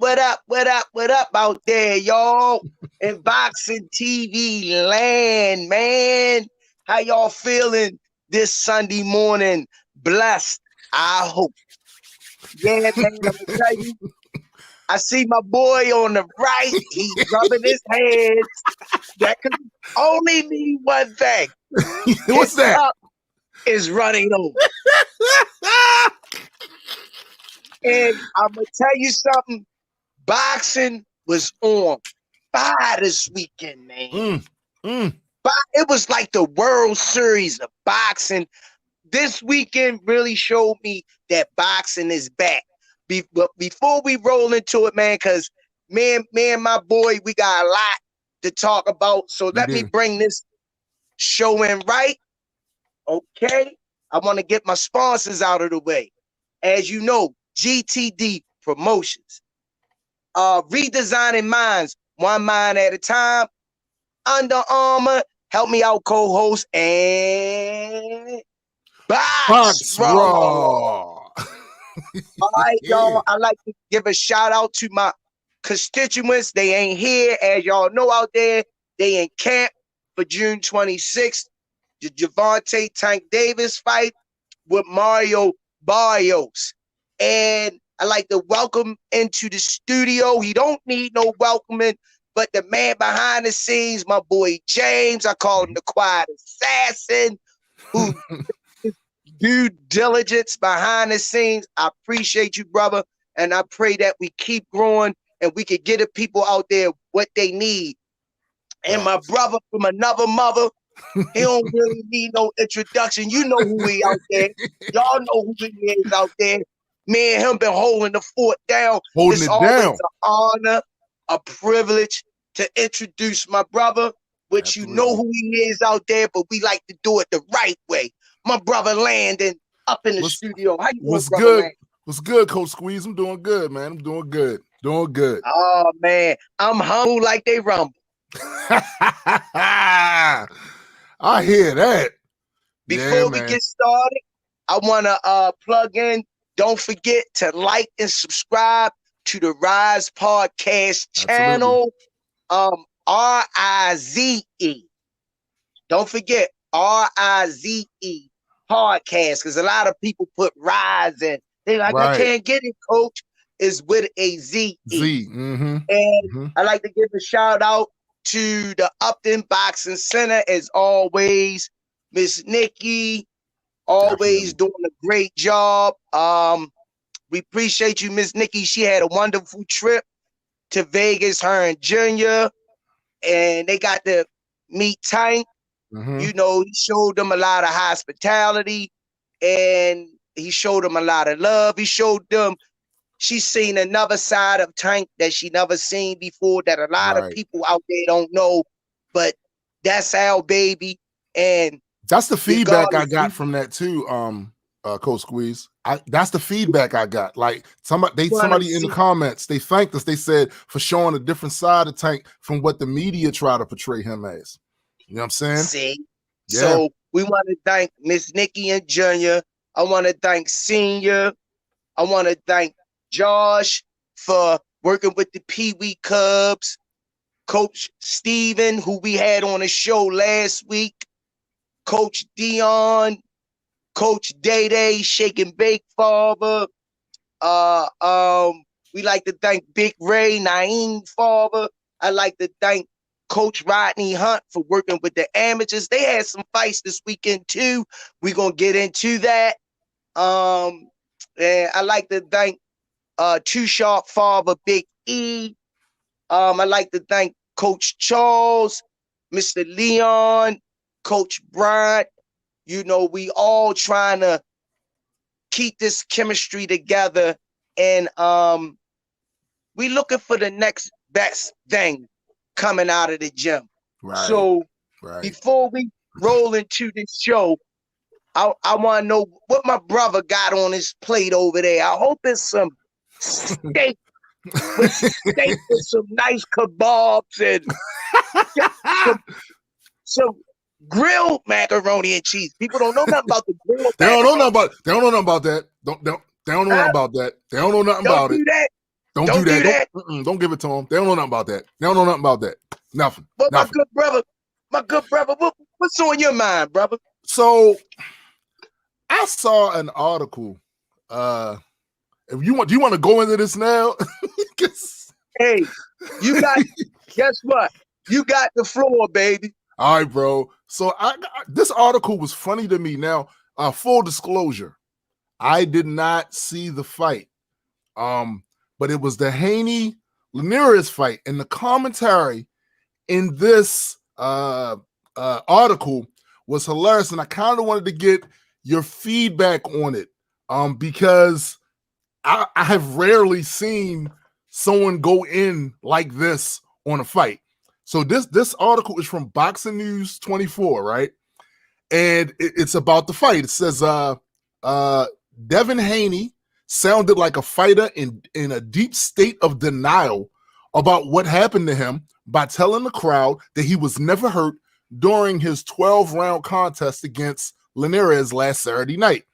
what up out there, y'all? In boxing TV land, man. How y'all feeling this Sunday morning? Blessed, I hope. Yeah, man, I'm gonna tell you. I see my boy on the right. He's rubbing his hands. That could only mean one thing. What's His that? cup is running over. And I'm gonna tell you something. Boxing was on fire this weekend, man. It was like the World Series of boxing. This weekend really showed me that boxing is back. But before we roll into it, man, because me and my boy, we got a lot to talk about. So let me bring this show in right. Okay. I want to get my sponsors out of the way. As you know, GTD Promotions. Redesigning minds, one mind at a time. Under Armour, help me out, co-host, and Box Raw. All right, y'all. I like to give a shout out to my constituents. They ain't here, as y'all know out there. They in camp for June 26th. The Javante Tank Davis fight with Mario Barrios. And I like to welcome into the studio. He don't need no welcoming, but the man behind the scenes, my boy James. I call him the quiet assassin, who due diligence behind the scenes. I appreciate you, brother, and I pray that we keep growing and we can get the people out there what they need. And my brother from another mother, he don't really need no introduction. You know who he out there. Y'all know who he is out there. Me and him been holding the fort down. It's always an honor, a privilege to introduce my brother, which you know who he is out there, but we like to do it the right way. My brother Landon up in the studio. How you doing, what's brother good? Landon? What's good, Coach Squeeze? I'm doing good, man. I'm doing good. Doing good. Oh, man. I'm humble like they rumble. I hear that. Before we get started, I want to plug in. Don't forget to like and subscribe to the Rize Podcast channel. R-I-Z-E. Don't forget R-I-Z-E podcast, because a lot of people put Rize in. They're like, I can't get it, Coach. It's with a Z-E. I like to give a shout out to the Upton Boxing Center, as always. Miss Nikki, always doing a great job. We appreciate you, Miss Nikki. She had a wonderful trip to Vegas, her and Junior, and they got to meet Tank. You know, he showed them a lot of hospitality, and he showed them a lot of love. He showed them she's seen another side of Tank that she never seen before, that a lot of people out there don't know, but that's our baby. And that's the feedback I got from that too, Coach Squeeze. That's the feedback I got. Like somebody in the comments, they thanked us. They said for showing a different side of Tank from what the media try to portray him as. You know what I'm saying? See? Yeah. So we want to thank Miss Nikki and Junior. I want to thank Senior. I want to thank Josh for working with the Pee Wee Cubs. Coach Steven, who we had on the show last week. Coach Dion. Coach Day-Day, Shake and Bake Father. We like to thank Big Ray, Naeem Father. I like to thank Coach Rodney Hunt for working with the amateurs. They had some fights this weekend too. We're gonna get into that. And I like to thank Too Sharp Father, Big E. I like to thank Coach Charles, Mr. Leon, Coach Bryant. You know, we all trying to keep this chemistry together, and we looking for the next best thing coming out of the gym. So before we roll into this show, I want to know what my brother got on his plate over there. I hope it's some steak with some nice kebabs and some grilled macaroni and cheese. People don't know nothing about the grilled. They don't know nothing about that. They don't know nothing about it. That. Don't do that. Don't give it to them. They don't know nothing about that. They don't know nothing about that. Nothing. But my good brother, what's on your mind, brother? So I saw an article. Do you want to go into this now? Hey, you got guess what? You got the floor, baby. All right, bro. So this article was funny to me. Now, full disclosure, I did not see the fight. But it was the Haney Linares fight, and the commentary in this article was hilarious, and I kind of wanted to get your feedback on it, because I have rarely seen someone go in like this on a fight. So this article is from Boxing News 24, right? And it's about the fight. It says Devin Haney sounded like a fighter in a deep state of denial about what happened to him by telling the crowd that he was never hurt during his 12-round contest against Linares last Saturday night.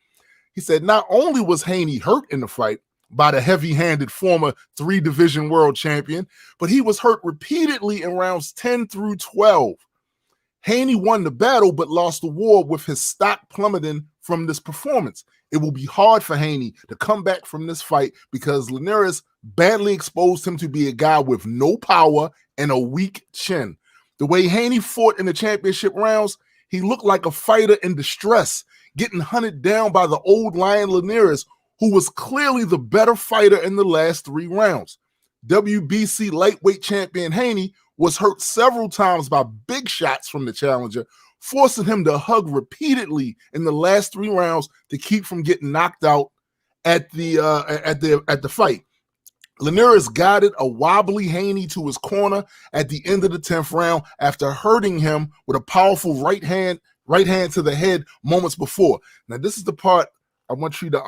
He said not only was Haney hurt in the fight by the heavy-handed former 3-division world champion, but he was hurt repeatedly in rounds 10 through 12. Haney won the battle but lost the war with his stock plummeting from this performance. It will be hard for Haney to come back from this fight because Linares badly exposed him to be a guy with no power and a weak chin. The way Haney fought in the championship rounds, he looked like a fighter in distress, getting hunted down by the old lion Linares, who was clearly the better fighter in the last 3 rounds. WBC lightweight champion Haney was hurt several times by big shots from the challenger, forcing him to hug repeatedly in the last 3 rounds to keep from getting knocked out at the fight. Linares guided a wobbly Haney to his corner at the end of the 10th round after hurting him with a powerful right hand to the head moments before. Now, this is the part I want you to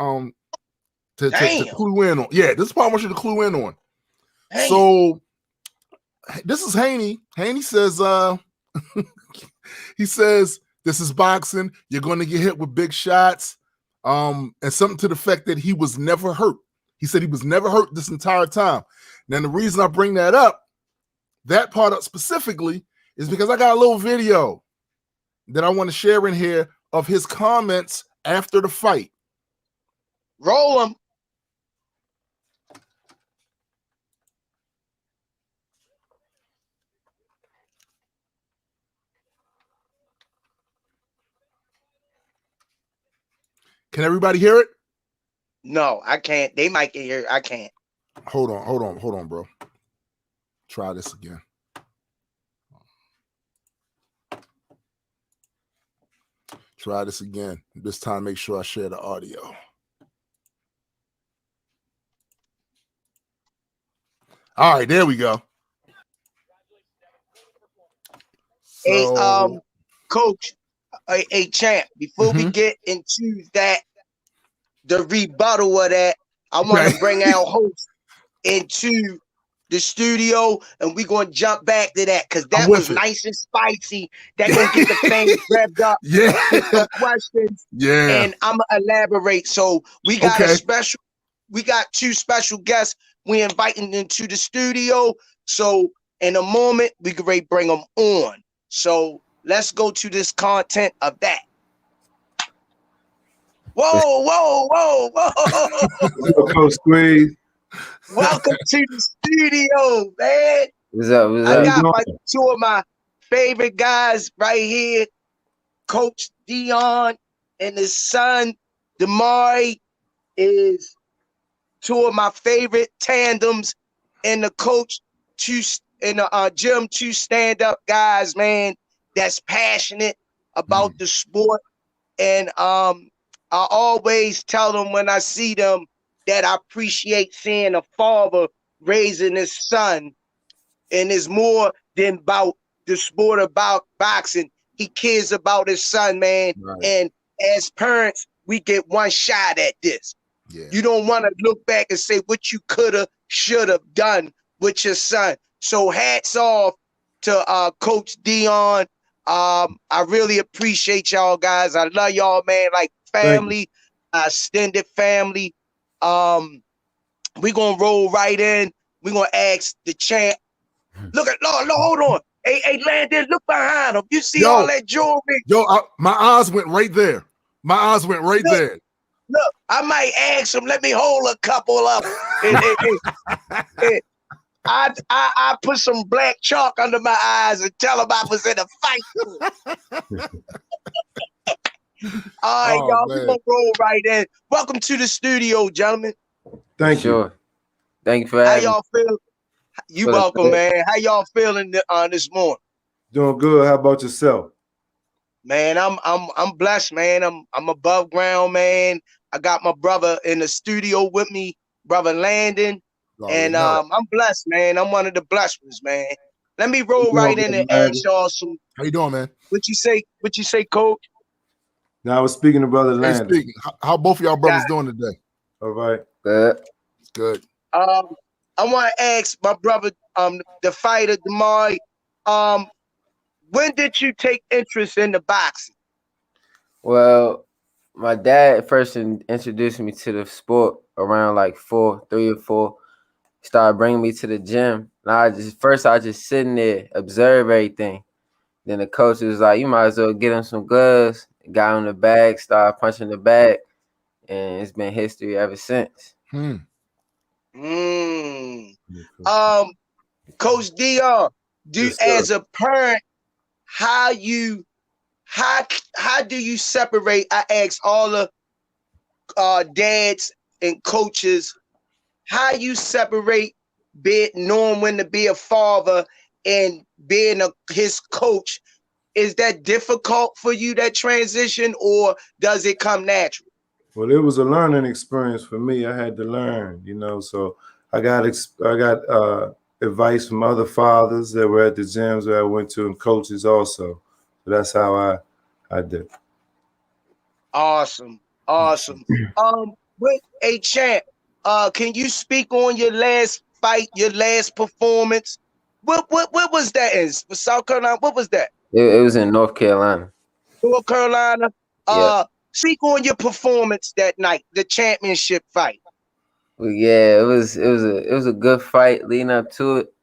clue in on. Yeah, this is the part I want you to clue in on. Damn. So this is Haney. Haney says, he says, this is boxing. You're going to get hit with big shots. And something to the fact that he was never hurt. He said he was never hurt this entire time. Now, the reason I bring that up, that part up specifically, is because I got a little video that I want to share in here of his comments after the fight. Roll them. Can everybody hear it? No, I can't. They might get here. I can't. Hold on, bro. Try this again. Try this again. This time, make sure I share the audio. All right, there we go. So, Coach, a champ. Before we get into that, the rebuttal of that, I want to bring our host into the studio, and we're going to jump back to that because that was nice and spicy. That going to get the fans revved up. Yeah. Some questions. Yeah. And I'm going to elaborate. So we got we got 2 special guests we inviting into the studio. So in a moment, we can bring them on. So let's go to this content of that. Whoa. Coach Squeeze. Welcome to the studio, man. What's up? I got 2 of my favorite guys right here, Coach Dion and his son, Damari, is 2 of my favorite tandems in the gym, 2 stand-up guys, man, that's passionate about the sport. And I always tell them when I see them that I appreciate seeing a father raising his son, and it's more than about the sport about boxing. He cares about his son, man. Right. And as parents, we get one shot at this. Yeah. You don't want to look back and say what you could have, should have done with your son. So hats off to Coach Dion. I really appreciate y'all guys. I love y'all, man, like family, extended family. We're gonna roll right in. We're gonna ask the champ. Look at Lord, hold on. Hey, Landon, look behind him. You see all that jewelry? My eyes went right there. My eyes went right there. Look, I might ask him, let me hold a couple up. I put some black chalk under my eyes and tell him I was in a fight. All right, y'all, we're going to roll right in. Welcome to the studio, gentlemen. Thank you. Thank you for having me. How y'all feel? You welcome, man. How y'all feeling this morning? Doing good. How about yourself? Man, I'm blessed, man. I'm above ground, man. I got my brother in the studio with me, brother Landon. And I'm blessed, man. I'm one of the blessed ones, man. Let me roll right in and ask y'all some. How you doing, man? What you say, Coach? Now I was speaking to brother Landon. Hey, how both of y'all brothers doing today? All right. Good. I want to ask my brother, the fighter, Damari, when did you take interest in the boxing? Well, my dad first introduced me to the sport around like 3 or 4. Started bringing me to the gym. And I was just sitting there, observe everything. Then the coach was like, you might as well get him some gloves. Got him the bag, started punching the bag. And it's been history ever since. Coach Dion, as a parent, how do you separate? I ask all the dads and coaches, how you separate knowing when to be a father and being his coach. Is that difficult for you, that transition, or does it come natural? Well, it was a learning experience for me. I had to learn, so I got advice from other fathers that were at the gyms that I went to and coaches also. So that's how I did. Awesome. But a champ, can you speak on your last fight, your last performance? What was that in South Carolina? What was that? It was in North Carolina. North Carolina. Yeah. Speak on your performance that night, the championship fight. Well, yeah, it was a good fight leading up to it.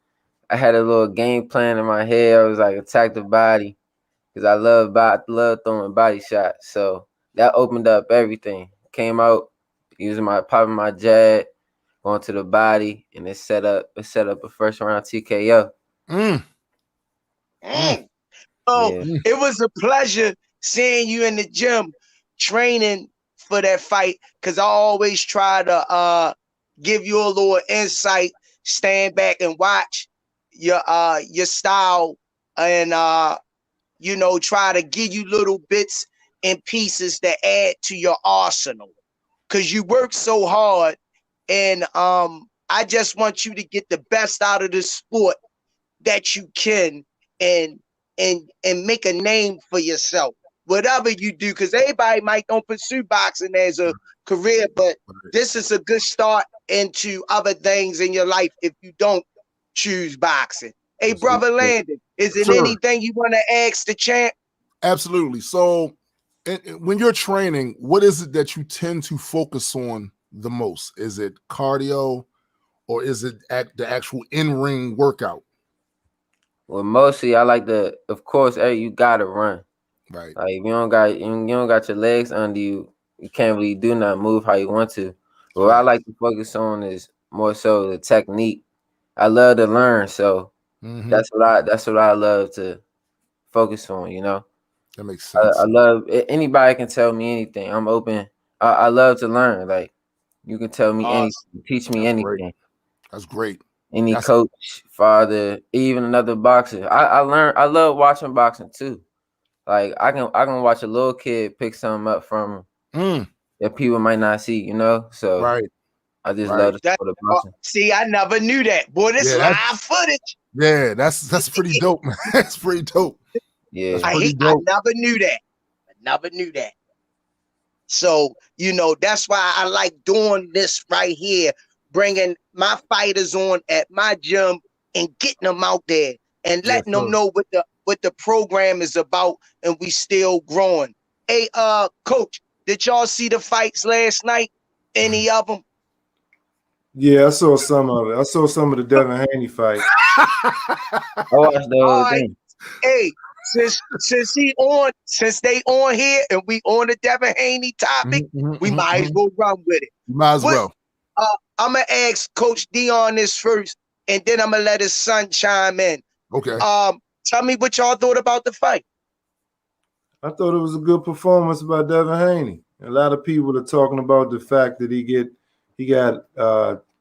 I had a little game plan in my head. I was like, attack the body, because I love throwing body shots. So that opened up everything. Came out popping my jab, going to the body, and it set up a first round TKO. It was a pleasure seeing you in the gym training for that fight, because I always try to give you a little insight, stand back and watch your style, and try to give you little bits and pieces that add to your arsenal, because you work so hard, and I just want you to get the best out of the sport that you can, and make a name for yourself, whatever you do, because everybody might don't pursue boxing as a career, but this is a good start into other things in your life if you don't choose boxing. Hey, brother Landon, is it anything you want to ask the champ? Absolutely. So when you're training, what is it that you tend to focus on the most? Is it cardio, or is it at the actual in-ring workout? Well, mostly I like of course, you gotta run. Right. Like if you don't got your legs under you, you can't really do nothing, move how you want to. But what I like to focus on is more so the technique. I love to learn, so that's what I love to focus on. That makes sense. I love anybody can tell me anything. I'm open. I love to learn. Like you can tell me anything, teach me anything. Great. That's great. Any coach, father, even another boxer. I love watching boxing too. Like I can watch a little kid pick something up from that people might not see, So I just love the sport of boxing. See, I never knew that. Boy, this live footage. Yeah, that's pretty dope, man. That's pretty dope. Yeah. I never knew that. So, that's why I like doing this right here, bringing my fighters on at my gym and getting them out there and letting them know what the program is about, and we still growing. Hey, coach, did y'all see the fights last night? Any of them? Yeah, I saw some of it. I saw some of the Devin Haney fight. I watched the whole thing. Hey, since they on here and we on the Devin Haney topic, we might as well run with it. Might as well. I'm gonna ask Coach Dion this first, and then I'm gonna let his son chime in. Okay. Tell me what y'all thought about the fight. I thought it was a good performance by Devin Haney. A lot of people are talking about the fact that he got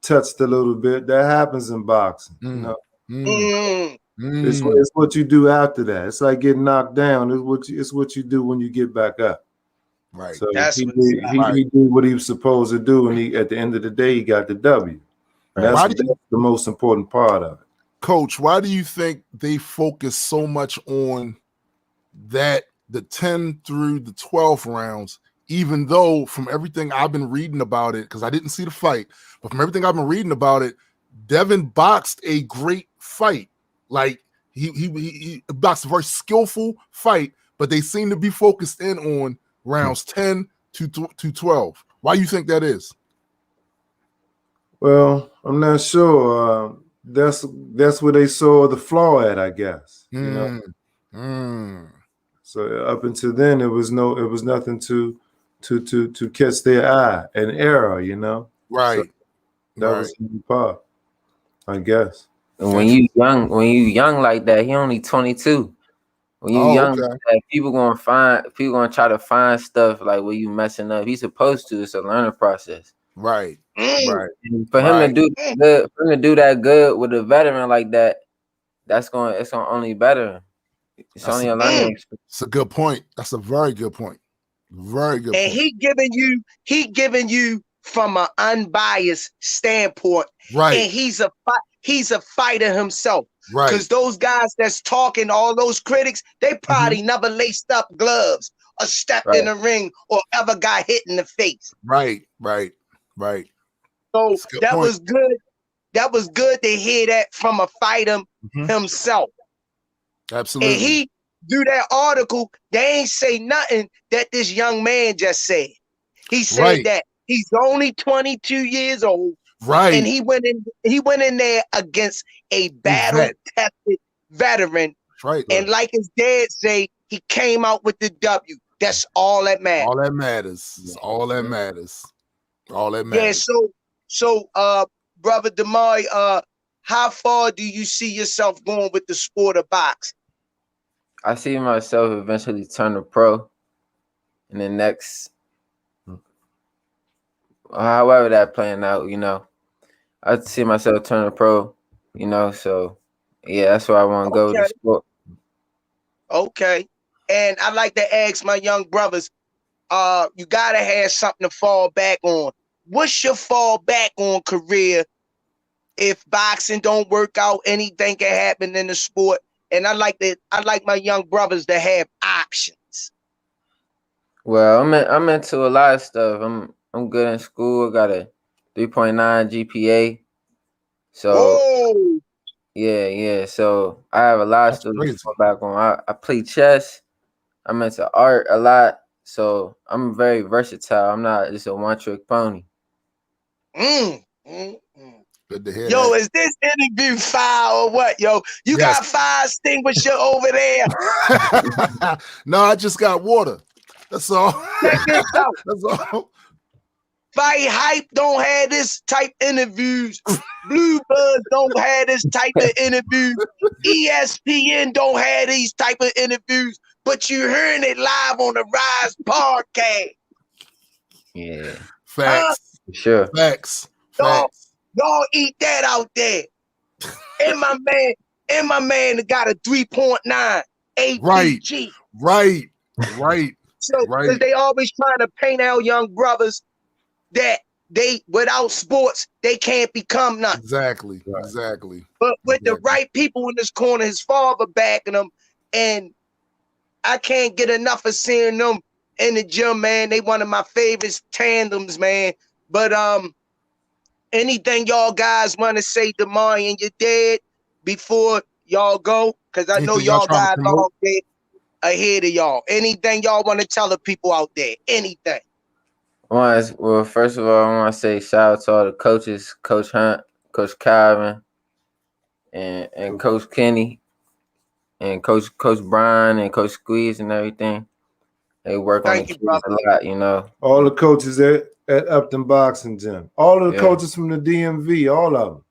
touched a little bit. That happens in boxing. You know? It's what you do after that. It's like getting knocked down. It's what you do when you get back up. Right. So he did what he was supposed to do, and at the end of the day, he got the W. That's the most important part of it. Coach, why do you think they focus so much on that, the 10 through the 12 rounds, even though from everything I've been reading about it, because I didn't see the fight, but from everything I've been reading about it, Devin boxed a great fight. Like he boxed a very skillful fight, but they seem to be focused in on rounds 10 to 12. Why do you think that is? Well, I'm not sure. That's where they saw the flaw at, I guess. You know. So up until then, it was nothing to catch their eye, an error, you know. Right. So that was the part, I guess. And when you young like that, he only 22. When you young, like that, people gonna try to find stuff like where you messing up. He's supposed to. It's a learning process. Right. Right. And for him to do that good with a veteran like that, it's gonna only better. It's only a learning experience. It's a good point. That's a very good point. Very good. And point. he giving you from an unbiased standpoint. Right. And he's a fighter himself. Right. Because those guys that's talking, all those critics, they probably never laced up gloves or stepped in the ring or ever got hit in the face. Right. So that was good. That was good to hear that from a fighter himself. Absolutely. And he do that article, they ain't say nothing that this young man just said. He said that he's only 22 years old. Right. And he went in there against a battle-tested veteran. Right. And like his dad say, he came out with the W. That's all that matters. All that matters. It's all that matters. All that matters. Yeah, so Brother Damari, how far do you see yourself going with the sport of boxing? I see myself eventually turn to pro in the next, however that playing out, you know. I see myself turn to pro, you know. So yeah, that's where I want to go with the sport. Okay. And I like to ask my young brothers, you gotta have something to fall back on. What's your fall back on career if boxing don't work out? Anything can happen in the sport. And I like my young brothers to have options. Well, I'm into a lot of stuff. I'm good in school. I got a 3.9 GPA. So yeah. So I have a lot of stuff to fall back on. I play chess. I'm into art a lot. So I'm very versatile. I'm not just a one-trick pony. Good to hear. Yo, is this interview fire or what? Yo, you got fire extinguisher over there? No, I just got water. That's all. Check this out. That's all. Fight Hype don't have this type interviews. Blue Bloods don't have this type of interviews. ESPN don't have these type of interviews. But you're hearing it live on the Rize Podcast. Yeah. Facts. Sure. Facts. Y'all eat that out there. And my man got a 3.9 APG. Right. So because they always trying to paint our young brothers that they without sports they can't become nothing. Exactly. But with the right people in this corner, his father backing him, and I can't get enough of seeing them in the gym, man. They one of my favorite tandems, man. But anything y'all guys want to say, Damari and your dad, before y'all go? Because I know y'all guys are out there ahead of y'all. Anything y'all want to tell the people out there? Anything? Well, first of all, I want to say shout out to all the coaches, Coach Hunt, Coach Calvin, and Coach Kenny, and Coach Brian, and Coach Squeeze, and everything. They work on the kids a lot, you know. All the coaches at Upton Boxing Gym. All of the coaches from the DMV, all of them.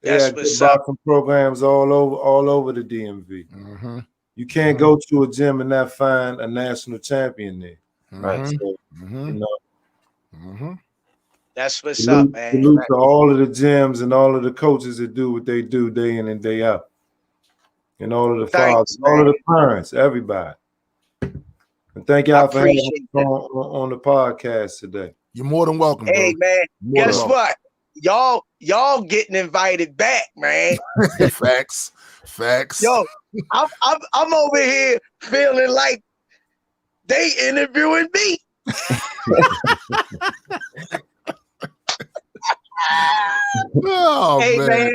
They had boxing programs all over the DMV. Mm-hmm. You can't go to a gym and not find a national champion there. Right. So, you know. Mm-hmm. That's what's up, man. Salute to all of the gyms and all of the coaches that do what they do day in and day out. And all of the fathers, all of the parents, everybody. And thank y'all for having me on the podcast today. You're more than welcome. Hey, bro. man, guess what? Y'all getting invited back, man. Facts. Yo, I'm over here feeling like they interviewing me. Oh, hey man,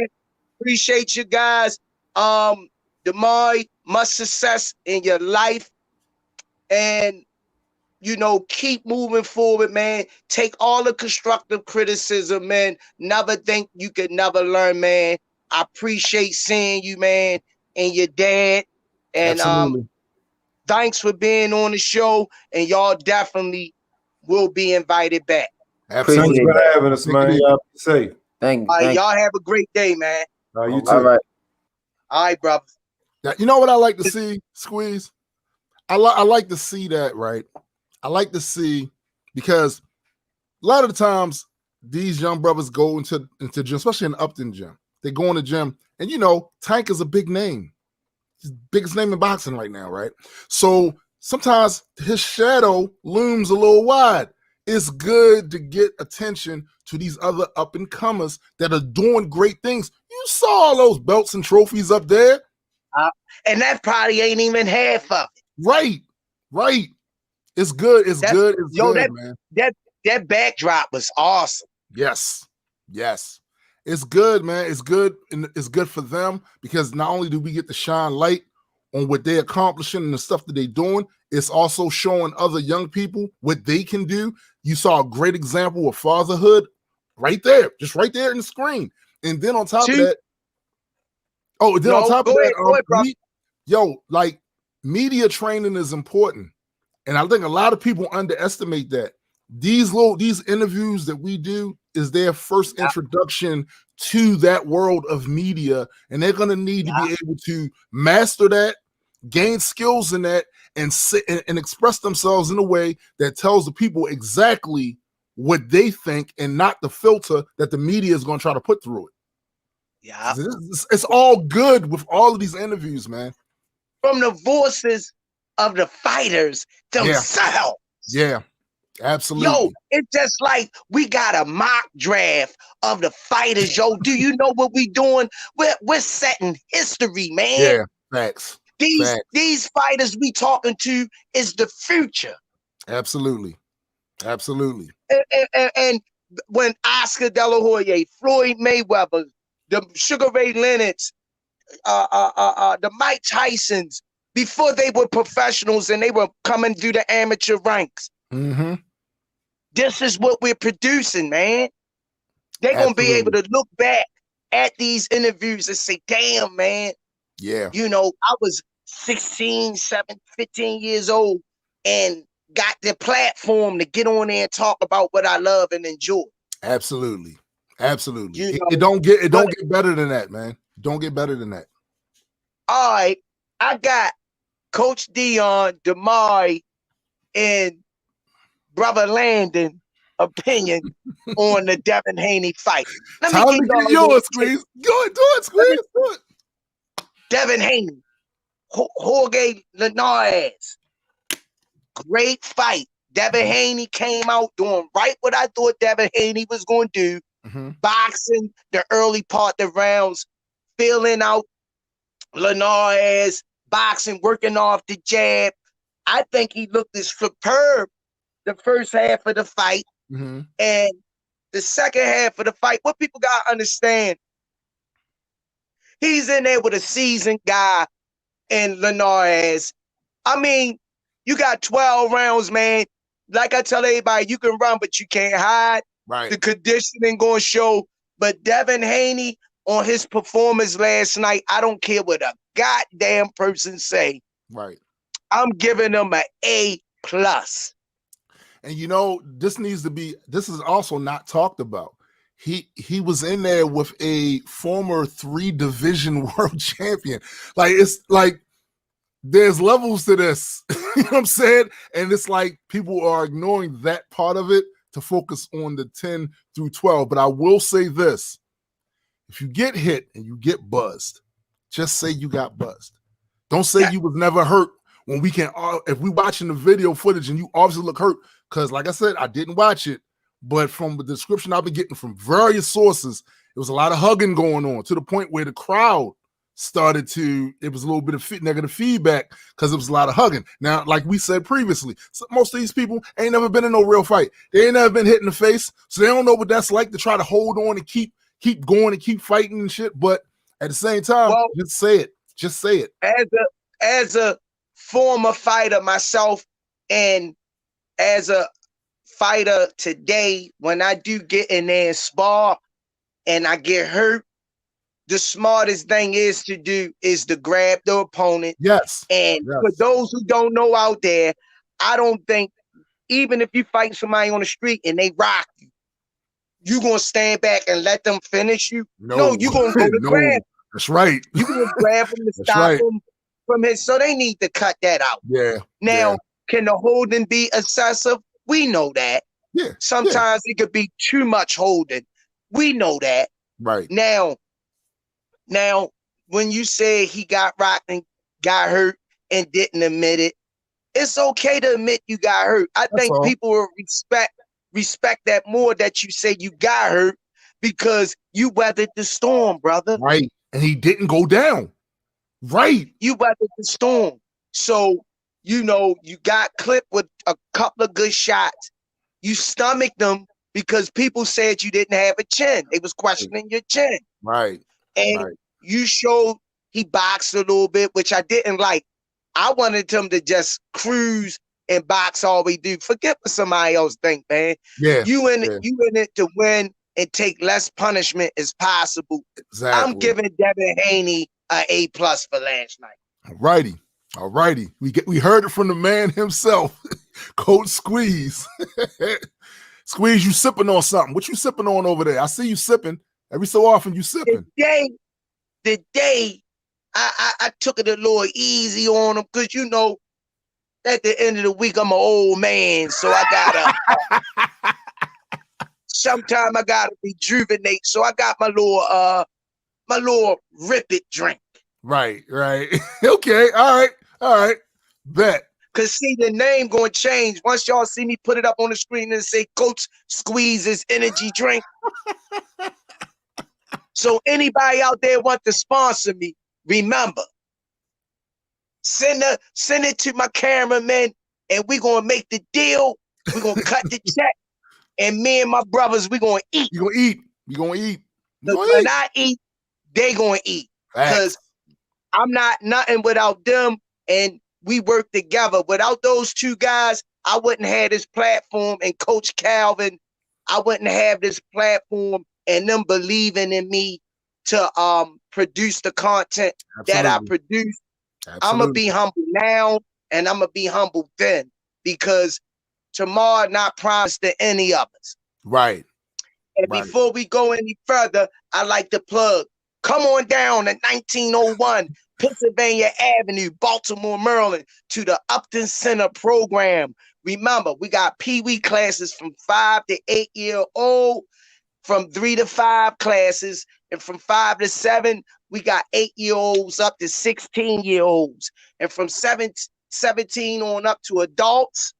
appreciate you guys. Damari, much success in your life, and you know, keep moving forward, man. Take all the constructive criticism, man. Never think you could never learn, man. I appreciate seeing you, man, and your dad. And thanks for being on the show. And y'all definitely will be invited back. Thanks for having us, man. Y'all be safe. Thank you. Y'all have a great day, man. You too. All right, brother. Now, you know what I like to see, Squeeze? I like to see that, right? I like to see, because a lot of the times these young brothers go into gym, especially in Upton gym. They go in the gym, and you know, Tank is a big name. He's the biggest name in boxing right now, right? So sometimes his shadow looms a little wide. It's good to get attention to these other up-and-comers that are doing great things. You saw all those belts and trophies up there. And that probably ain't even half of it. Right. It's good. It's good, man. That backdrop was awesome. Yes. It's good, man. It's good, and it's good for them, because not only do we get to shine light on what they're accomplishing and the stuff that they're doing, it's also showing other young people what they can do. You saw a great example of fatherhood right there, just right there in the screen. And then on top of that, like, media training is important. And I think a lot of people underestimate that. These interviews that we do is their first introduction to that world of media, and they're going to need to be able to master that, gain skills in that, and sit and express themselves in a way that tells the people exactly what they think, and not the filter that the media is going to try to put through it. Yeah, it's all good with all of these interviews, man. From the voices of the fighters themselves. Yeah, absolutely. Yo, it's just like we got a mock draft of the fighters. Yo, do you know what we doing? We're setting history, man. Yeah, facts. These fighters we talking to is the future. Absolutely. And when Oscar De La Hoya, Floyd Mayweather, the Sugar Ray Leonards, the Mike Tysons, before they were professionals and they were coming through the amateur ranks. Mm-hmm. This is what we're producing, man. They're going to be able to look back at these interviews and say, damn, man. Yeah. You know, I was 16, 17, 15 years old and got the platform to get on there and talk about what I love and enjoy. Absolutely. You know, It don't get better than that, man. Don't get better than that. All right. I got Coach Dion, Damari, and Brother Landon opinion on the Devin Haney fight. Let me get yours, Squeeze. Go ahead, do it, Squeeze. Do it. Devin Haney, Jorge Linares. Great fight. Devin Haney came out doing right what I thought Devin Haney was going to do. Mm-hmm. Boxing the early part of the rounds, filling out Linares, boxing, working off the jab. I think he looked superb the first half of the fight. Mm-hmm. And the second half of the fight, what people got to understand, he's in there with a seasoned guy in Linares. I mean, you got 12 rounds, man. like I tell everybody, you can run, but you can't hide. Right. The conditioning going to show. But Devin Haney on his performance last night, I don't care what a goddamn person say. Right. I'm giving him an A+. And you know, this is also not talked about. He was in there with a former 3-division world champion. Like, it's like there's levels to this. You know what I'm saying? And it's like people are ignoring that part of it to focus on the 10 through 12. But I will say this. If you get hit and you get buzzed, just say you got buzzed. Don't say you was never hurt when we can. If we watching the video footage and you obviously look hurt, because like I said, I didn't watch it. But from the description I've been getting from various sources, it was a lot of hugging going on to the point where the crowd started to, it was a little bit of negative feedback because it was a lot of hugging. Now, like we said previously, most of these people ain't never been in no real fight. They ain't never been hit in the face, so they don't know what that's like to try to hold on and keep going and keep fighting and shit. But at the same time, just say it. Just say it. As a former fighter myself, and as a fighter today, when I do get in there and spar and I get hurt, the smartest thing is to grab the opponent. Yes. And for those who don't know out there, I don't think, even if you fight somebody on the street and they rock you, you gonna stand back and let them finish you? No, you gonna go to grab. That's right. You gonna grab him to stop him from his. So they need to cut that out. Yeah. Now, can the holding be excessive? We know that. Yeah. Sometimes it could be too much holding. We know that. Right. Now, when you say he got rocked and got hurt and didn't admit it, it's okay to admit you got hurt. I think people will respect that more, that you say you got hurt because you weathered the storm, brother. Right. And he didn't go down. Right. You weathered the storm. So, you know, you got clipped with a couple of good shots. You stomached them because people said you didn't have a chin. They was questioning your chin. Right. And you showed he boxed a little bit, which I didn't like. I wanted him to just cruise and box all we do. Forget what somebody else think, man. Yeah. You in it to win and take less punishment as possible. Exactly. I'm giving Devin Haney an A+ for last night. All righty. We heard it from the man himself, Coach Squeeze. Squeeze, you sipping on something. What you sipping on over there? I see you sipping. Every so often you sipping. The day I took it a little easy on him because, you know, at the end of the week, I'm an old man, so I gotta sometimes I gotta rejuvenate. So I got my little rip it drink. Right. Okay. All right. Bet. Cause see, the name gonna change once y'all see me put it up on the screen and say Coach Squeeze's energy drink. So anybody out there want to sponsor me, remember, send it to my cameraman, and we're gonna make the deal. We're gonna cut the check, and me and my brothers, we're gonna eat. You gonna eat. When I eat, they gonna eat. Because I'm not nothing without them, and we work together. Without those two guys, I wouldn't have this platform, and Coach Calvin, I wouldn't have this platform, and them believing in me to produce the content that I produce. I'm going to be humble now, and I'm going to be humble then, because tomorrow not promised to any of us. Right. And before we go any further, I like to plug, come on down to 1901 Pennsylvania Avenue, Baltimore, Maryland, to the Upton Center program. Remember, we got Pee-wee classes from 5 to 8 year old, from 3 to 5 classes, and from 5 to 7, we got 8-year-olds up to 16-year-olds. And from 17 on up to adults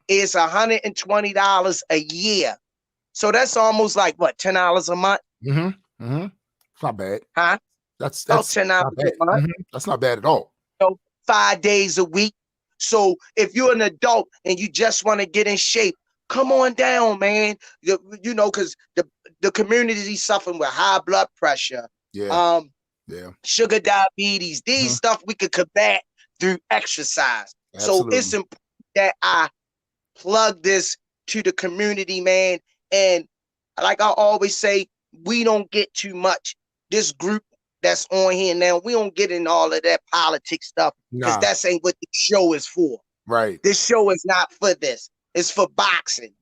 is $120 a year. So that's almost like, what, $10 a month? It's not bad. Huh? That's $10 a month. That's not bad at all. 5 days a week. So if you're an adult and you just want to get in shape, come on down, man. You know, because the community is suffering with high blood pressure, sugar, diabetes. These stuff we could combat through exercise. Absolutely. So it's important that I plug this to the community, man. And like I always say, we don't get too much. This group that's on here now, we don't get in all of that politics stuff because that's ain't what the show is for. Right. This show is not for this. It's for boxing.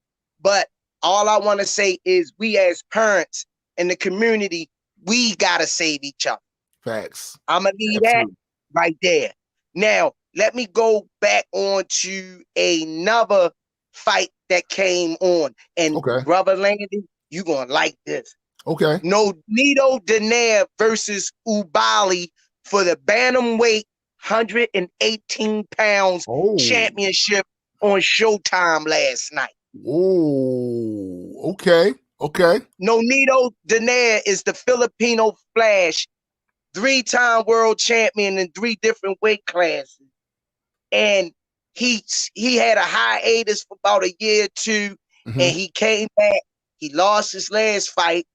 But all I want to say is we as parents in the community, we got to save each other. Facts. I'm going to leave that right there. Now, let me go back on to another fight that came on. And Brother Landy, you're going to like this. Okay. No, Nito Donaire versus Ubali for the bantamweight 118 pounds championship on Showtime last night. Oh, okay. Okay. Nonito Donaire is the Filipino Flash, 3-time world champion in 3 different weight classes. And he had a hiatus for about a year or two, and he came back. He lost his last fight,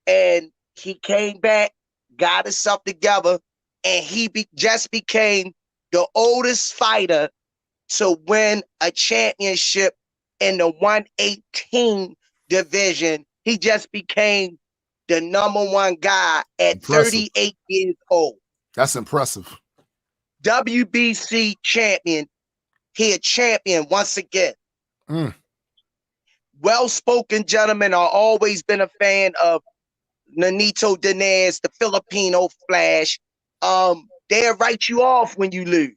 and he came back, got himself together, and he just became the oldest fighter to win a championship in the 118 division. He just became the #1 guy at 38 years old. That's impressive. WBC champion. He a champion once again. Well-spoken gentlemen. I've always been a fan of Nonito Donaire, the Filipino Flash. They'll write you off when you lose.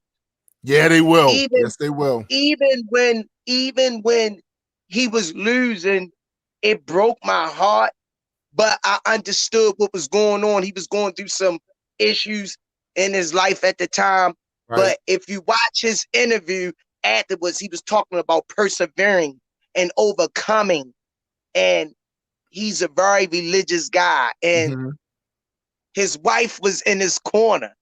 Yeah, they will. Yes, they will. Even when he was losing, it broke my heart. But I understood what was going on. He was going through some issues in his life at the time. Right. But if you watch his interview afterwards, he was talking about persevering and overcoming. And he's a very religious guy. And his wife was in his corner.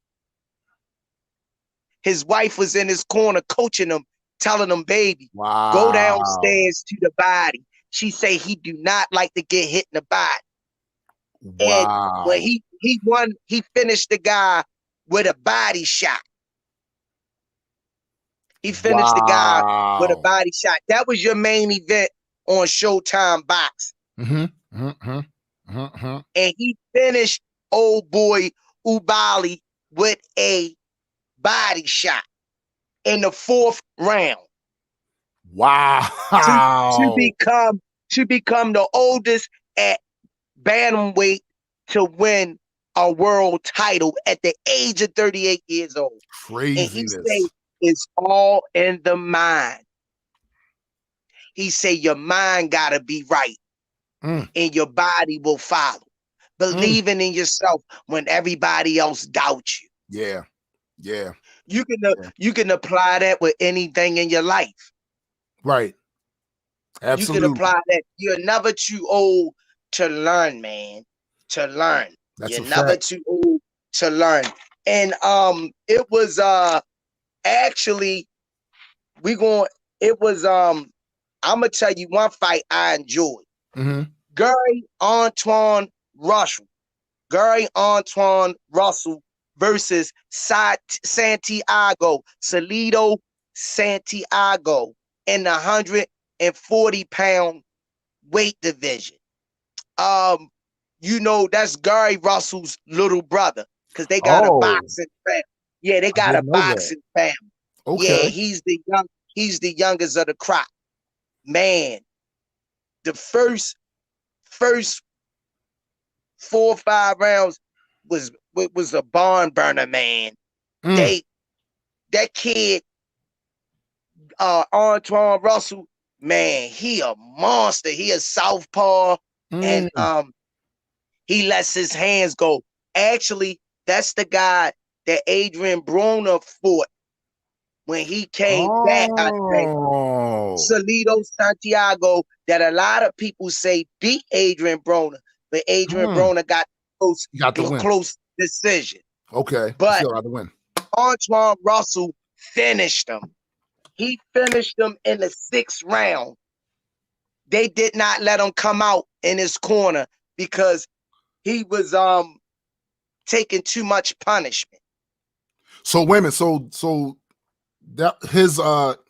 His wife was in his corner coaching him, telling him, baby, go downstairs to the body. She say he do not like to get hit in the body. And when he won, he finished the guy with a body shot. He finished the guy with a body shot. That was your main event on Showtime Box. And he finished old boy Ubali with a body shot in the 4th round. Wow. To become the oldest at bantamweight to win a world title at the age of 38 years old. Craziness. And he say it's all in the mind. He say your mind gotta be right, and your body will follow. Believing in yourself when everybody else doubts you. Yeah. Yeah. You can apply that with anything in your life. Right. Absolutely. You can apply that. You're never too old to learn, man. To learn. You're never too old to learn. And it was actually I'm gonna tell you one fight I enjoyed. Gary Antoine Russell versus Santiago Salito Santiago in the 140-pound weight division. That's Gary Russell's little brother because they got a boxing family. Yeah, they got a boxing family. Okay. Yeah, he's the youngest of the crop. Man, the first 4 or 5 rounds was a barn burner, man. That kid, Antoine Russell, man, he a monster. He a southpaw, and he lets his hands go. Actually, that's the guy that Adrian Broner fought when he came back, I think. Salito Santiago, that a lot of people say beat Adrian Broner, but Adrian Broner got close decision. Okay. But Antoine Russell finished him. He finished him in the 6th round. They did not let him come out in his corner because he was taking too much punishment. So women, so that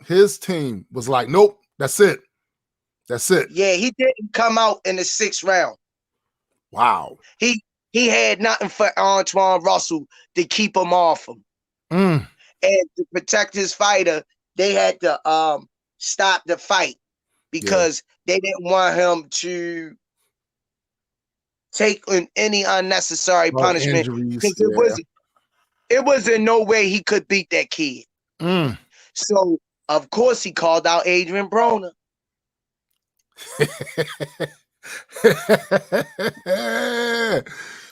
his team was like, nope, That's it. That's it. Yeah, he didn't come out in the 6th round. Wow. He had nothing for Antoine Russell to keep him off him. Mm. And to protect his fighter, they had to stop the fight because they didn't want him to take any unnecessary punishment. Because it was in no way he could beat that kid. Mm. So of course he called out Adrian Broner.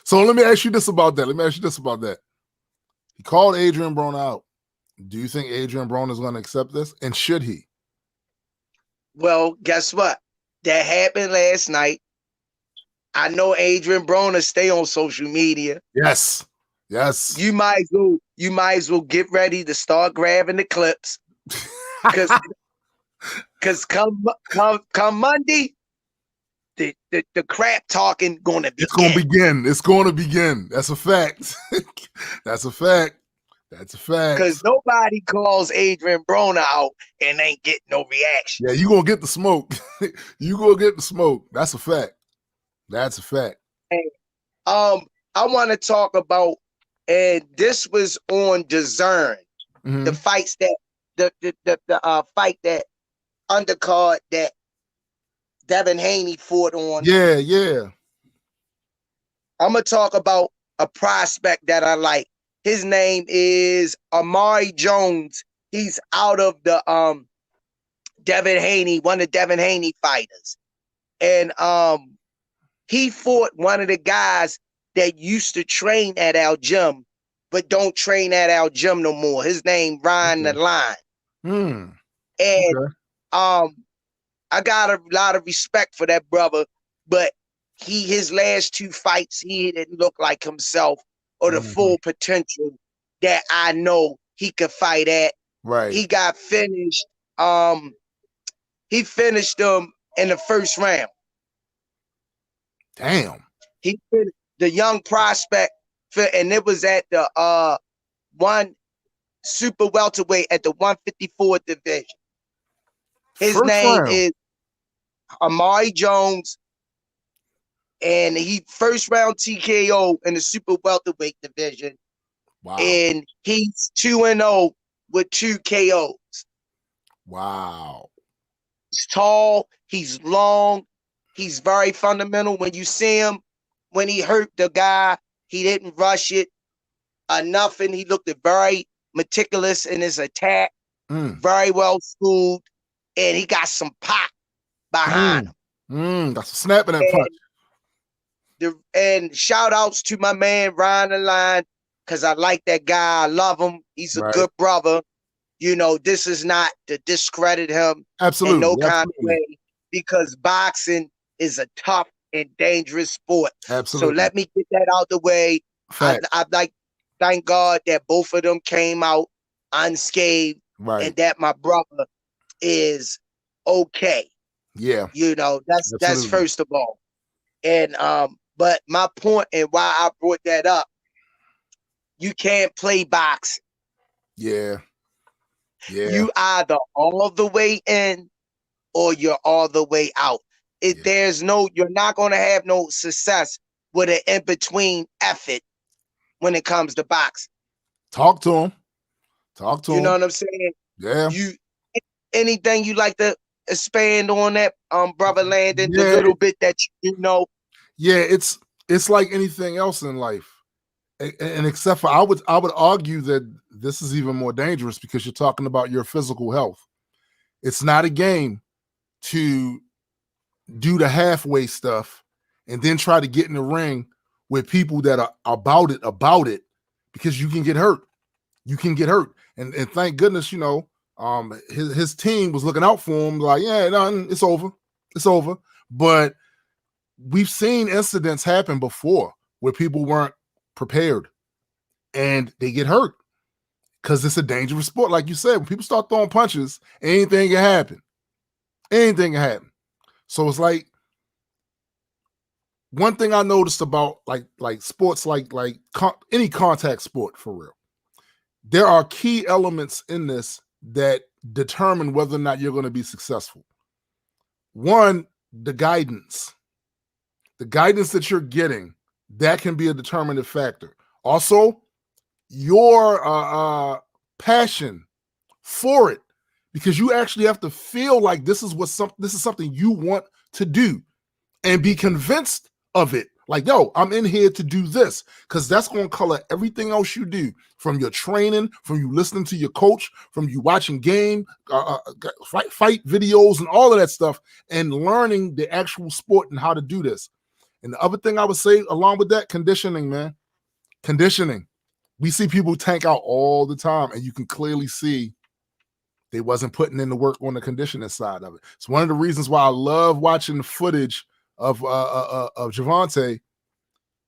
So let me ask you this about that. He called Adrian Broner out. Do you think Adrian Broner is going to accept this? And should he? Well, guess what? That happened last night. I know Adrian Broner stay on social media. Yes. You might as well get ready to start grabbing the clips. Because come Monday, the crap talking gonna begin. It's gonna begin. That's a fact. That's a fact. Because nobody calls Adrian Broner out and ain't getting no reaction. Yeah, you gonna get the smoke. That's a fact. And, I want to talk about, and this was on DAZN, the fights that the fight that undercard that Devin Haney fought on. Yeah. I'm gonna talk about a prospect that I like. His name is Amari Jones. He's out of the Devin Haney, one of Devin Haney fighters. And he fought one of the guys that used to train at our gym, but don't train at our gym no more. His name Ryan the Line. And I got a lot of respect for that brother, but his last 2 fights, he didn't look like himself or the full potential that I know he could fight at. Right. He got finished. He finished him in the 1st round. Damn. He finished the young prospect, and it was at the one super welterweight at the 154 division. His name is Amari Jones, and he 1st round TKO in the super welterweight division. Wow. And he's 2-0 with 2 KOs. Wow. He's tall, he's long, he's very fundamental. When you see him, when he hurt the guy, he didn't rush it or nothing. He looked very meticulous in his attack, very well schooled, and he got some pop behind him. That's a snap in that punch. And shout outs to my man Ryan the Line, because I like that guy. I love him. He's a good brother. You know, this is not to discredit him in no kind of way, because boxing is a tough and dangerous sport. Absolutely. So let me get that out the way. I'd like thank God that both of them came out unscathed, and that my brother is okay. Yeah. You know, that's first of all. And but my point and why I brought that up, you can't play boxing. Yeah. You either all the way in or you're all the way out. You're not going to have no success with an in-between effort when it comes to boxing. Talk to him. You know what I'm saying? Yeah. Anything you like to expand on that, brother Landon, the little bit that you know? Yeah, it's like anything else in life. And except for I would argue that this is even more dangerous because you're talking about your physical health. It's not a game to do the halfway stuff and then try to get in the ring with people that are about it because you can get hurt. And thank goodness, you know, his team was looking out for him, like, yeah, no, it's over. But we've seen incidents happen before where people weren't prepared and they get hurt because it's a dangerous sport. Like you said, when people start throwing punches, anything can happen. So it's like one thing I noticed about like sports, like any contact sport for real, there are key elements in this that determine whether or not you're going to be successful. one, the guidance that you're getting, that can be a determinative factor. Also, your passion for it, because you actually have to feel like this is something you want to do and be convinced of it. Like, yo, I'm in here to do this, because that's going to color everything else you do, from your training, from you listening to your coach, from you watching fight videos and all of that stuff, and learning the actual sport and how to do this. And the other thing I would say along with that, conditioning, man. Conditioning. We see people tank out all the time, and you can clearly see they wasn't putting in the work on the conditioning side of it. It's one of the reasons why I love watching the footage of Gervonta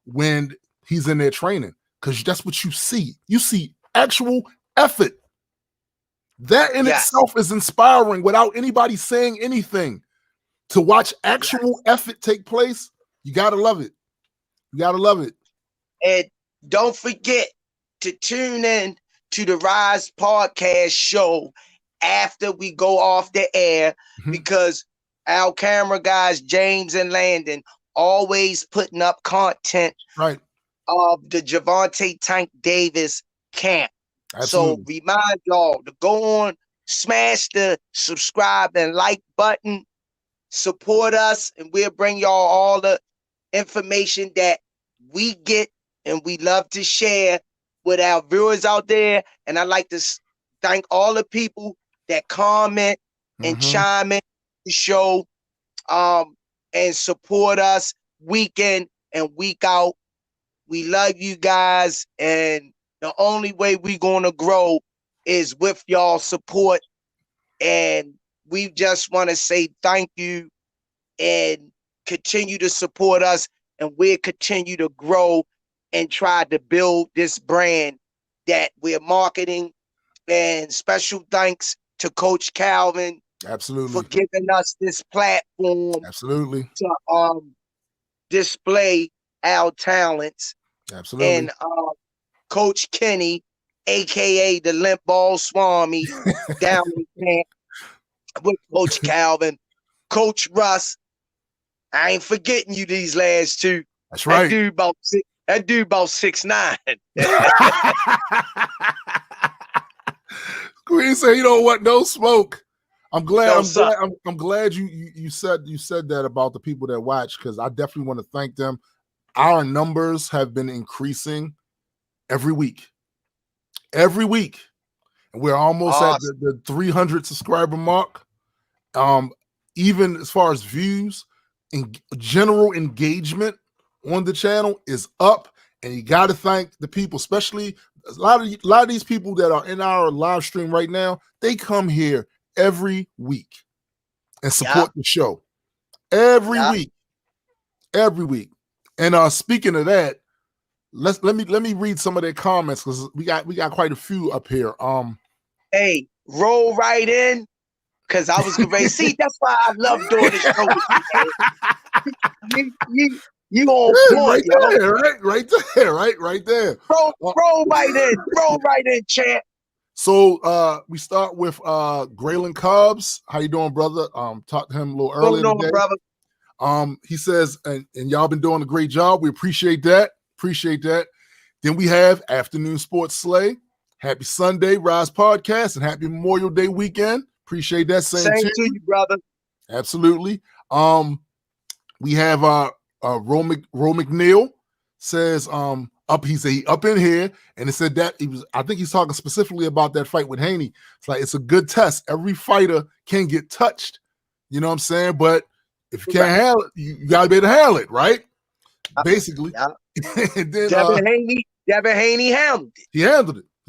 when he's in there training, because that's what you see. You see actual effort. That in itself is inspiring without anybody saying anything. To watch actual effort take place, you gotta love it. You gotta love it. And don't forget to tune in to the Rize Podcast show after we go off the air, because our camera guys, James and Landon, always putting up content of the Gervonta Tank Davis camp. Absolutely. So remind y'all to go on, smash the subscribe and like button, support us, and we'll bring y'all all the information that we get and we love to share with our viewers out there. And I'd like to thank all the people that comment and chime in the show and support us week in and week out. We love you guys, and the only way we're going to grow is with y'all support. And we just want to say thank you and continue to support us, and we'll continue to grow and try to build this brand that we're marketing. And special thanks to Coach Calvin for giving us this platform to display our talents. And Coach Kenny, aka the Limp Ball Swami, down in camp with Coach Calvin. Coach Russ, I ain't forgetting you these last two. That's right. That dude about 6'9". Queen said, "You know what? No smoke." I'm glad you said that about the people that watch, because I definitely want to thank them. Our numbers have been increasing every week, and we're almost at the 300 subscriber mark. Even as far as views and general engagement on the channel is up, and you got to thank the people, especially a lot of these people that are in our live stream right now. They come here every week and support the show every week. And speaking of that, let me read some of their comments, because we got quite a few up here. Hey, roll right in, because I was ready to see. That's why I love doing this show with you. You on point, right there. Roll right in, champ. So we start with Graylin Cobbs. How you doing, brother? Talked to him a little earlier today. Brother. He says, and y'all been doing a great job. We appreciate that. Then we have Afternoon Sports Slay. Happy Sunday, Rize Podcast, and happy Memorial Day weekend. Appreciate that. Same to you, brother. Absolutely. We have Ro McNeil says he up in here, and it said that I think he's talking specifically about that fight with Haney. It's like, it's a good test. Every fighter can get touched, you know what I'm saying? But if you can't handle it, you gotta be able to handle it, right? Basically. Yeah. And then Devin Haney handled it. He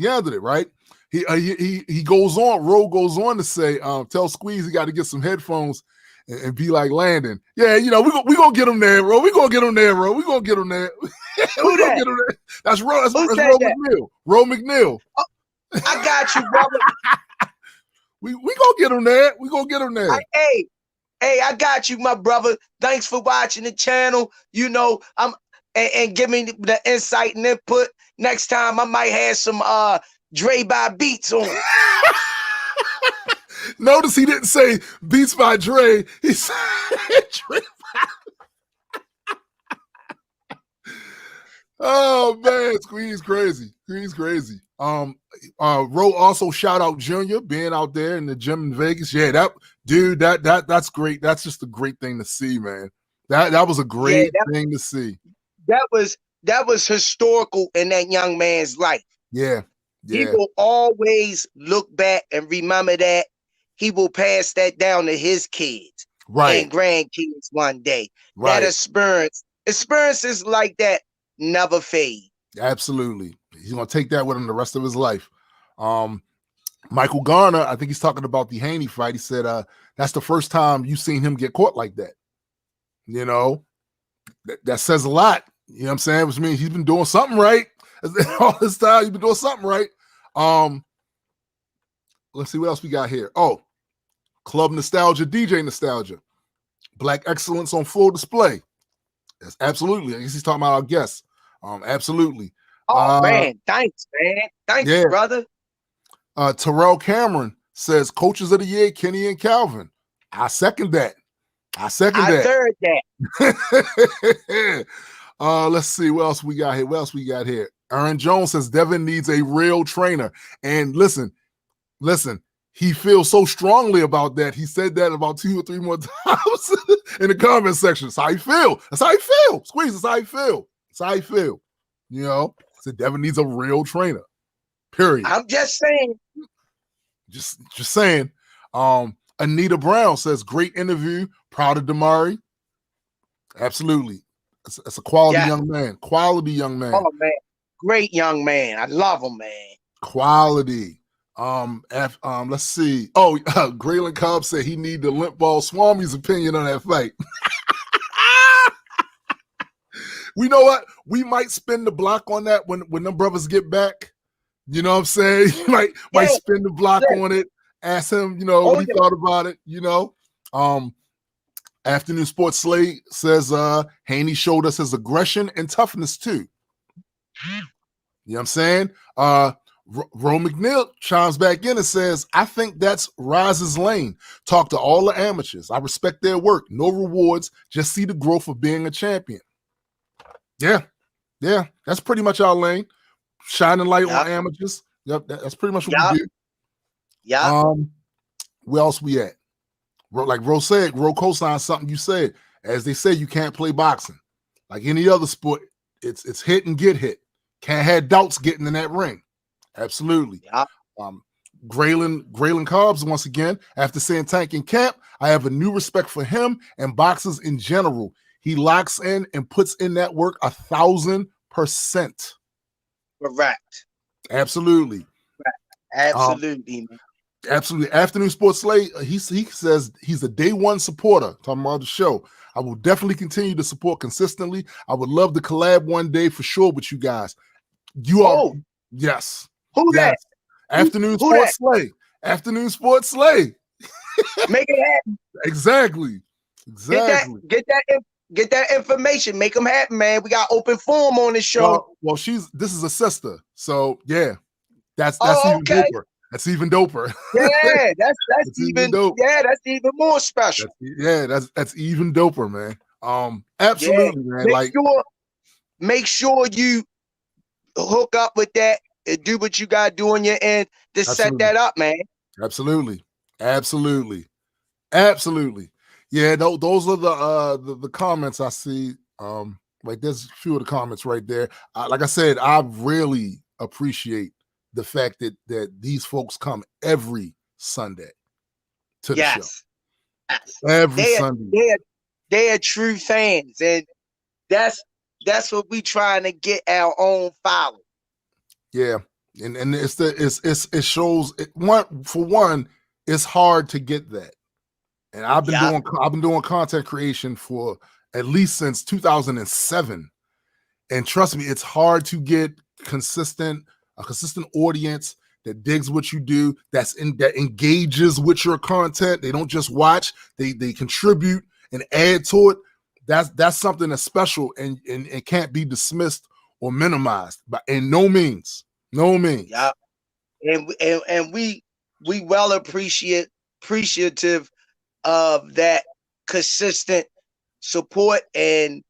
handled it, right? He goes on, Ro goes on to say, tell Squeeze he got to get some headphones and be like Landon. Yeah, you know, we gonna get him there, bro. We gonna get him there. Who that? That's Ro. That's Ro McNeil. Ro McNeil. Oh, I got you, brother. we gonna get him there. We gonna get him there. Hey, I got you, my brother. Thanks for watching the channel. You know, and give me the insight and input. Next time I might have some Dre by beats on. Notice he didn't say Beats by Dre. He said Dre. Oh man, Squeeze crazy. Squeeze crazy. Ro also shout out Junior being out there in the gym in Vegas. Yeah, that's great. That's just a great thing to see, man. That was a great thing to see. That was historical in that young man's life. Yeah. He will always look back and remember that. He will pass that down to his kids and grandkids one day. That experiences like that never fade. Absolutely. He's going to take that with him the rest of his life. Michael Garner, I think he's talking about the Haney fight. He said that's the first time you've seen him get caught like that. You know, that says a lot. You know what I'm saying? Which means he's been doing something right. All this time, he's been doing something right. Let's see what else we got here. Oh, Club Nostalgia, DJ Nostalgia. Black excellence on full display. That's absolutely. I guess he's talking about our guests. Absolutely. Oh, man. Thanks, man. Thanks, brother. Terrell Cameron says, Coaches of the Year, Kenny and Calvin. I second that. I third that. Let's see what else we got here. Aaron Jones says Devin needs a real trainer. And listen, he feels so strongly about that. He said that about 2 or 3 more times in the comment section. That's how he feel. Squeeze, that's how he feel. You know, said Devin needs a real trainer. Period. I'm just saying. Just saying. Anita Brown says, great interview. Proud of Damari. Absolutely. That's a quality young man. Quality young man. Oh, man. Great young man. I love him, man. Quality. Let's see. Oh, Graylin Cobb said he need the limp ball Swami's opinion on that fight. We know what? We might spin the block on that when them brothers get back. You know what I'm saying? You might spin the block on it. Ask him, what he thought about it, Afternoon Sports Slate says Haney showed us his aggression and toughness too. You know what I'm saying? Ro McNeil chimes back in and says, I think that's Rize's lane. Talk to all the amateurs. I respect their work. No rewards. Just see the growth of being a champion. Yeah. That's pretty much our lane. Shining light on amateurs. Yep, that's pretty much what we do. Yeah. Where else we at? Like Ro said, Ro co-signed something you said. As they say, you can't play boxing. Like any other sport, it's hit and get hit. Can't have doubts getting in that ring. Absolutely. Yeah. Graylin Cobbs, once again, after saying Tank in camp, I have a new respect for him and boxers in general. He locks in and puts in that work 1,000%. Correct. Absolutely. Absolutely. Absolutely. Afternoon Sports Slate, he says he's a day one supporter. Talking about the show. I will definitely continue to support consistently. I would love to collab one day for sure with you guys. Yes. Who that? Afternoon Sports Slate. Afternoon Sports Slate. Make it happen. Exactly. Get that information. Make them happen, man. We got open forum on this show. Well, this is a sister. So yeah, that's even doper. That's even doper. Yeah, that's even dope. Yeah, that's even more special. That's even doper, man. Absolutely, man. Make sure you hook up with that and do what you got to do on your end to set that up, man. Absolutely. Yeah, those are the comments I see. Like there's a few of the comments right there. Like I said, I really appreciate the fact that these folks come every Sunday to the show. Yes. Every Sunday. They are true fans, and that's what we trying to get our own following. Yeah, and it shows for one, it's hard to get that. And I've been doing content creation for at least since 2007. And trust me, it's hard to get a consistent audience that digs what you do, that engages with your content. They don't just watch, they contribute and add to it. That's something that's special and it can't be dismissed or minimized by in no means. Yeah. And we well appreciate appreciative of that consistent support. And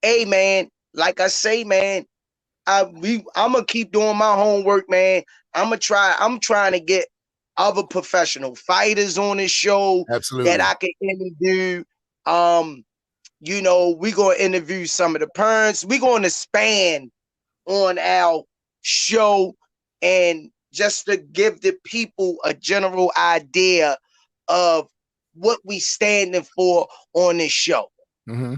hey, man, like I say, man, I'm gonna keep doing my homework, man. I'm trying to get other professional fighters on this show that I can interview. We're gonna interview some of the parents. We're gonna expand on our show, and just to give the people a general idea of what we standing for on this show. Mm-hmm.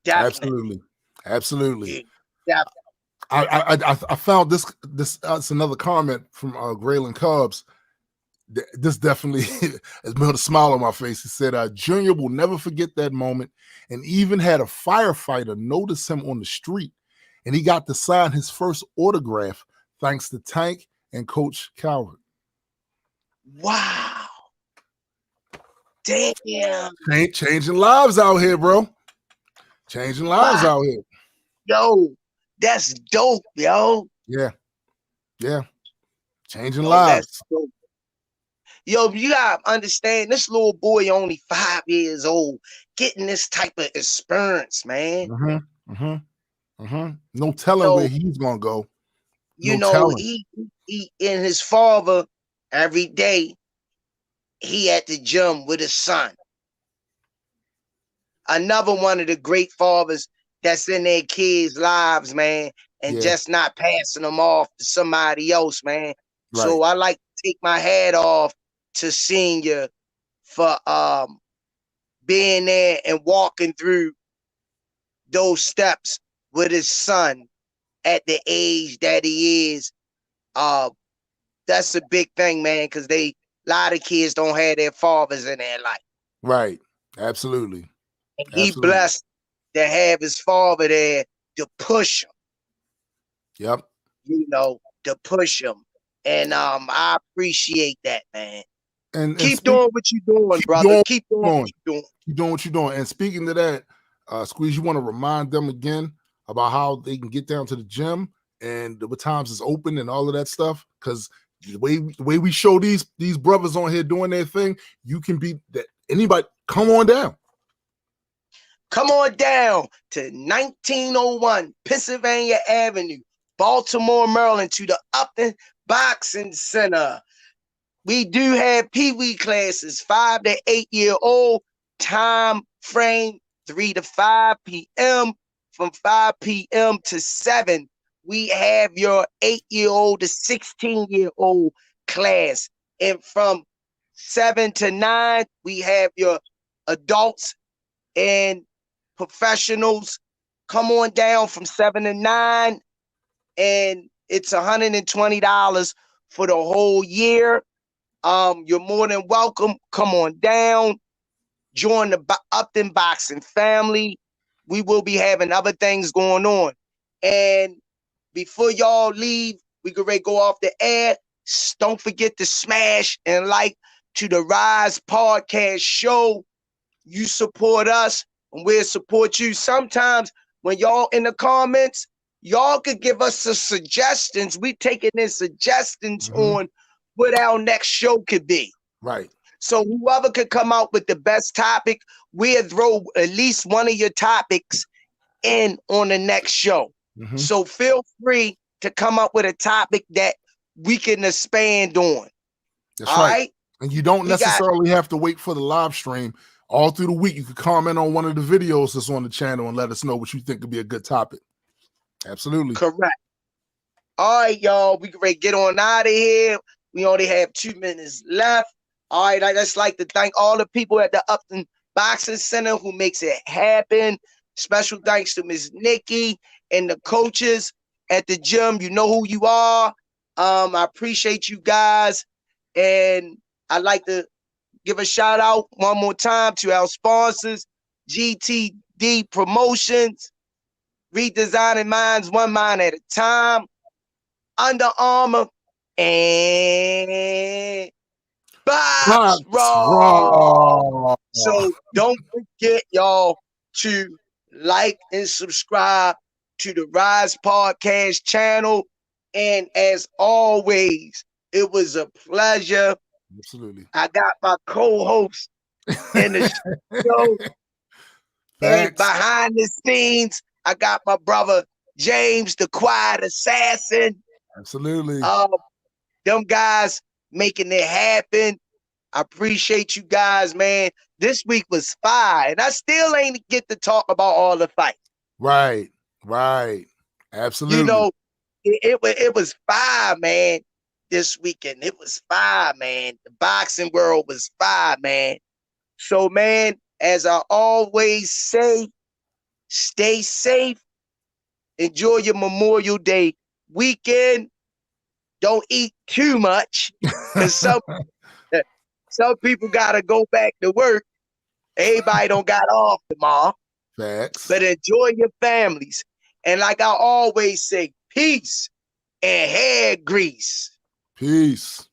Definitely. Absolutely. Yeah. I found this it's another comment from Graylin Cubs. This definitely has put a smile on my face. He said, Junior will never forget that moment, and even had a firefighter notice him on the street, and he got to sign his first autograph thanks to Tank and Coach Calvert. Wow. Damn. Changing lives out here, bro. Changing lives out here. Yo, that's dope, yo. Yeah. Changing lives. That's dope. Yo, you gotta understand, this little boy only 5 years old, getting this type of experience, man. No telling where he's gonna go. He and his father every day, he at the gym with his son. Another one of the great fathers that's in their kids' lives, man, and just not passing them off to somebody else, man. Right. So I like to take my hat off to Senior for being there and walking through those steps with his son at the age that he is. That's a big thing, man, because a lot of kids don't have their fathers in their life. Right. Absolutely. And he blessed to have his father there to push him. Yep. To push him. And I appreciate that, man. And keep doing what you're doing, brother. Keep doing what you're doing. Keep doing what you're doing. And speaking to that, Squeeze, you want to remind them again about how they can get down to the gym and what times it's open and all of that stuff? Because the way we show these brothers on here doing their thing, you can be that anybody. Come on down. Come on down to 1901 Pennsylvania Avenue, Baltimore, Maryland, to the Upton Boxing Center. We do have Pee-wee classes, 5 to 8 year old, time frame 3 to 5 p.m. From 5 p.m. to 7, we have your 8-year-old to 16-year-old class. And from 7 to 9, we have your adults and professionals. Come on down from 7 to 9, and it's $120 for the whole year. You're more than welcome. Come on down. Join the Upton Boxing family. We will be having other things going on. And before y'all leave, we can go off the air. Don't forget to smash and like to the Rize Podcast show. You support us, and we'll support you. Sometimes when y'all in the comments, y'all could give us some suggestions. We taking in suggestions on what our next show could be. Right. So whoever could come out with the best topic, we'll throw at least one of your topics in on the next show. So feel free to come up with a topic that we can expand on. That's right. And you don't necessarily have to wait for the live stream. All through the week, you can comment on one of the videos that's on the channel and let us know what you think could be a good topic. Absolutely. Correct. All right, y'all. We can get on out of here. We only have 2 minutes left. All right, I'd just like to thank all the people at the Upton Boxing Center who makes it happen. Special thanks to Miss Nikki and the coaches at the gym. You know who you are. I appreciate you guys. And I'd like to give a shout out one more time to our sponsors, GTD Promotions, Redesigning Minds One Mind at a Time, Under Armour, and Box Raw. So don't forget, y'all, to like and subscribe to the Rize Podcast channel. And as always, it was a pleasure Absolutely. I got my co-host in the show. And behind the scenes, I got my brother James, the quiet assassin. Absolutely. Them guys making it happen. I appreciate you guys, man. This week was fire, and I still ain't get to talk about all the fights. Right. Absolutely. You know, it was fire, man. This weekend, it was fire, man. The boxing world was fire, man. So, man, as I always say, stay safe. Enjoy your Memorial Day weekend. Don't eat too much, because some people gotta go back to work. Everybody don't got off tomorrow. Facts. But enjoy your families. And like I always say, peace and hair grease. Peace.